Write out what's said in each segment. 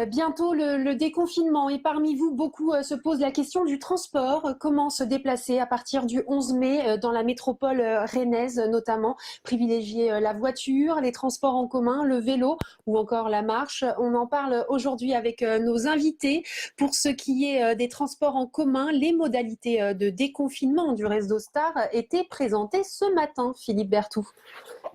Bientôt le déconfinement et parmi vous, beaucoup se posent la question du transport. Comment se déplacer à partir du 11 mai dans la métropole rennaise notamment? Privilégier la voiture, les transports en commun, le vélo ou encore la marche. On en parle aujourd'hui avec nos invités. Pour ce qui est des transports en commun, les modalités de déconfinement du Réseau Star étaient présentées ce matin, Philippe Berthoud.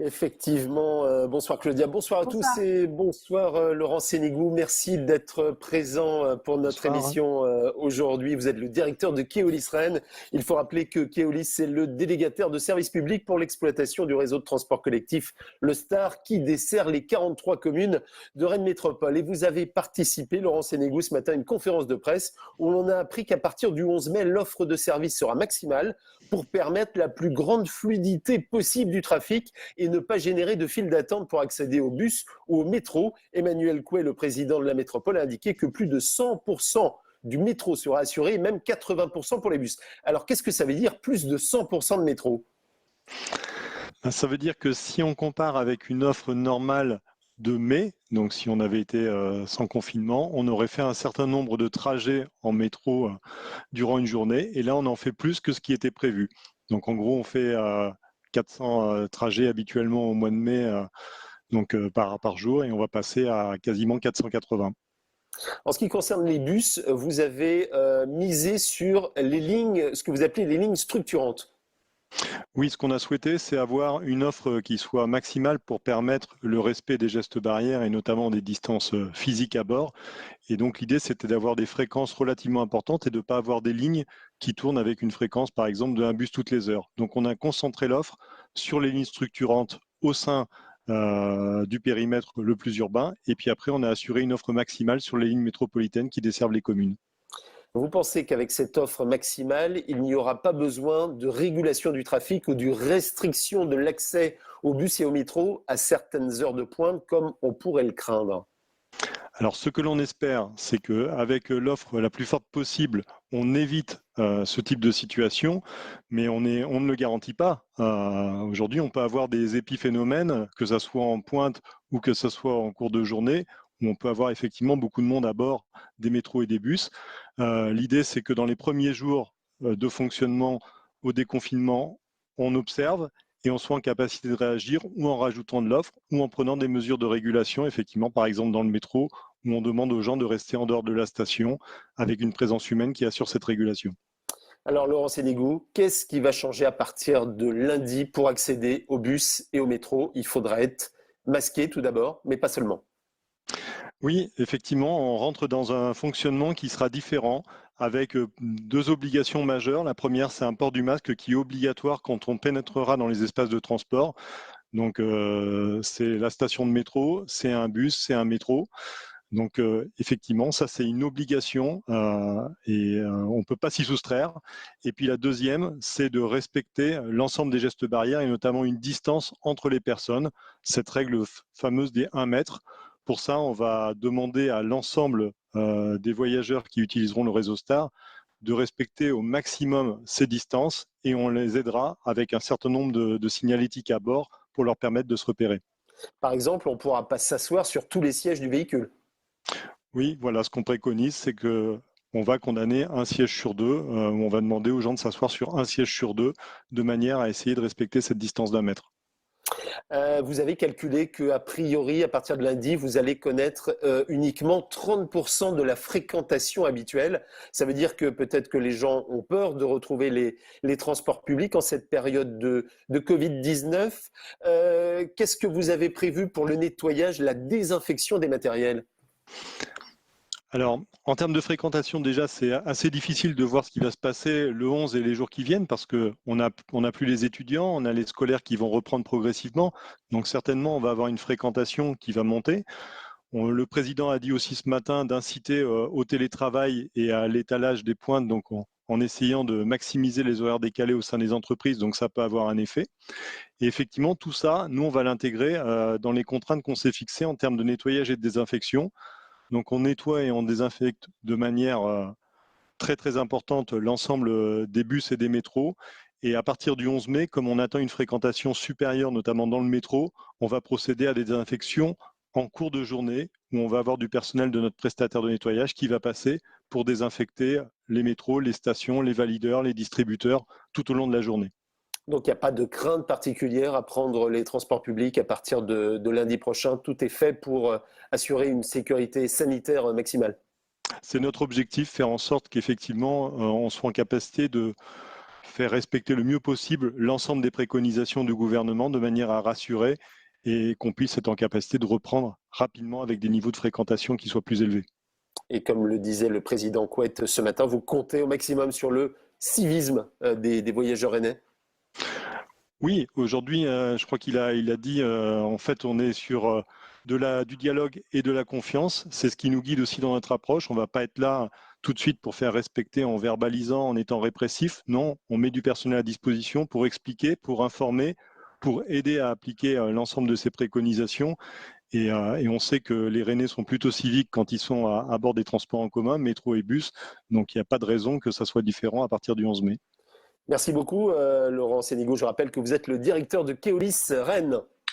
Effectivement, bonsoir Claudia, bonsoir à tous Bonsoir. et bonsoir Laurent Sénégou. Merci d'être présent pour notre Bonsoir. émission aujourd'hui. Vous êtes le directeur de Keolis Rennes. Il faut rappeler que Keolis, c'est le délégataire de service public pour l'exploitation du réseau de transport collectif, le STAR, qui dessert les 43 communes de Rennes Métropole. Et vous avez participé, Laurent Sénégou, ce matin à une conférence de presse où l'on a appris qu'à partir du 11 mai, l'offre de service sera maximale pour permettre la plus grande fluidité possible du trafic et ne pas générer de file d'attente pour accéder au bus ou au métro. Emmanuel Coué, le président de la métropole, a indiqué que plus de 100% du métro sera assuré, et même 80% pour les bus. Alors qu'est-ce que ça veut dire, plus de 100% de métro? Ça veut dire que si on compare avec une offre normale de mai, donc si on avait été sans confinement, on aurait fait un certain nombre de trajets en métro durant une journée, et là on en fait plus que ce qui était prévu. Donc en gros on fait 400 trajets habituellement au mois de mai par jour, et on va passer à quasiment 480. En ce qui concerne les bus, vous avez misé sur les lignes, ce que vous appelez les lignes structurantes. Oui, ce qu'on a souhaité, c'est avoir une offre qui soit maximale pour permettre le respect des gestes barrières et notamment des distances physiques à bord. Et donc l'idée, c'était d'avoir des fréquences relativement importantes et de ne pas avoir des lignes qui tournent avec une fréquence, par exemple, d'un bus toutes les heures. Donc on a concentré l'offre sur les lignes structurantes au sein du périmètre le plus urbain. Et puis après, on a assuré une offre maximale sur les lignes métropolitaines qui desservent les communes. Vous pensez qu'avec cette offre maximale, il n'y aura pas besoin de régulation du trafic ou de restriction de l'accès aux bus et au métro à certaines heures de pointe, comme on pourrait le craindre? Alors, ce que l'on espère, c'est qu'avec l'offre la plus forte possible, on évite ce type de situation, mais on ne le garantit pas. Aujourd'hui, on peut avoir des épiphénomènes, que ce soit en pointe ou que ce soit en cours de journée, où on peut avoir effectivement beaucoup de monde à bord des métros et des bus. L'idée, c'est que dans les premiers jours de fonctionnement au déconfinement, on observe et on soit en capacité de réagir ou en rajoutant de l'offre ou en prenant des mesures de régulation, effectivement, par exemple dans le métro, où on demande aux gens de rester en dehors de la station avec une présence humaine qui assure cette régulation. Alors Laurent Sénégou, qu'est-ce qui va changer à partir de lundi pour accéder au bus et au métro? Il faudra être masqué tout d'abord, mais pas seulement. Oui, effectivement, on rentre dans un fonctionnement qui sera différent avec deux obligations majeures. La première, c'est un port du masque qui est obligatoire quand on pénétrera dans les espaces de transport. Donc, c'est la station de métro, c'est un bus, c'est un métro. Donc, effectivement, ça, c'est une obligation et on ne peut pas s'y soustraire. Et puis, la deuxième, c'est de respecter l'ensemble des gestes barrières et notamment une distance entre les personnes, cette règle fameuse des 1 mètre. Pour ça, on va demander à l'ensemble des voyageurs qui utiliseront le réseau Star de respecter au maximum ces distances et on les aidera avec un certain nombre de signalétiques à bord pour leur permettre de se repérer. Par exemple, on ne pourra pas s'asseoir sur tous les sièges du véhicule. Oui, voilà, ce qu'on préconise, c'est que on va condamner un siège sur deux, on va demander aux gens de s'asseoir sur un siège sur deux, de manière à essayer de respecter cette distance d'1 mètre. Vous avez calculé qu'a priori, à partir de lundi, vous allez connaître uniquement 30% de la fréquentation habituelle. Ça veut dire que peut-être que les gens ont peur de retrouver les transports publics en cette période de Covid-19. Qu'est-ce que vous avez prévu pour le nettoyage, la désinfection des matériels? Alors, en termes de fréquentation, déjà, c'est assez difficile de voir ce qui va se passer le 11 et les jours qui viennent parce qu'on n'a plus les étudiants, on a les scolaires qui vont reprendre progressivement. Donc, certainement, on va avoir une fréquentation qui va monter. Le président a dit aussi ce matin d'inciter au télétravail et à l'étalage des pointes, donc en essayant de maximiser les horaires décalés au sein des entreprises, donc ça peut avoir un effet. Et effectivement, tout ça, nous, on va l'intégrer dans les contraintes qu'on s'est fixées en termes de nettoyage et de désinfection. Donc on nettoie et on désinfecte de manière très très importante l'ensemble des bus et des métros. Et à partir du 11 mai, comme on attend une fréquentation supérieure, notamment dans le métro, on va procéder à des désinfections en cours de journée où on va avoir du personnel de notre prestataire de nettoyage qui va passer pour désinfecter les métros, les stations, les valideurs, les distributeurs tout au long de la journée. Donc, il n'y a pas de crainte particulière à prendre les transports publics à partir de lundi prochain. Tout est fait pour assurer une sécurité sanitaire maximale. C'est notre objectif, faire en sorte qu'effectivement, on soit en capacité de faire respecter le mieux possible l'ensemble des préconisations du gouvernement de manière à rassurer et qu'on puisse être en capacité de reprendre rapidement avec des niveaux de fréquentation qui soient plus élevés. Et comme le disait le président Couette ce matin, vous comptez au maximum sur le civisme des voyageurs rennais. Oui, aujourd'hui, je crois qu'il a dit, en fait, on est sur du dialogue et de la confiance. C'est ce qui nous guide aussi dans notre approche. On ne va pas être là tout de suite pour faire respecter en verbalisant, en étant répressif. Non, on met du personnel à disposition pour expliquer, pour informer, pour aider à appliquer l'ensemble de ces préconisations. Et on sait que les Rennais sont plutôt civiques quand ils sont à bord des transports en commun, métro et bus. Donc, il n'y a pas de raison que ça soit différent à partir du 11 mai. Merci beaucoup, Laurent Sénigaud. Je rappelle que vous êtes le directeur de Keolis Rennes.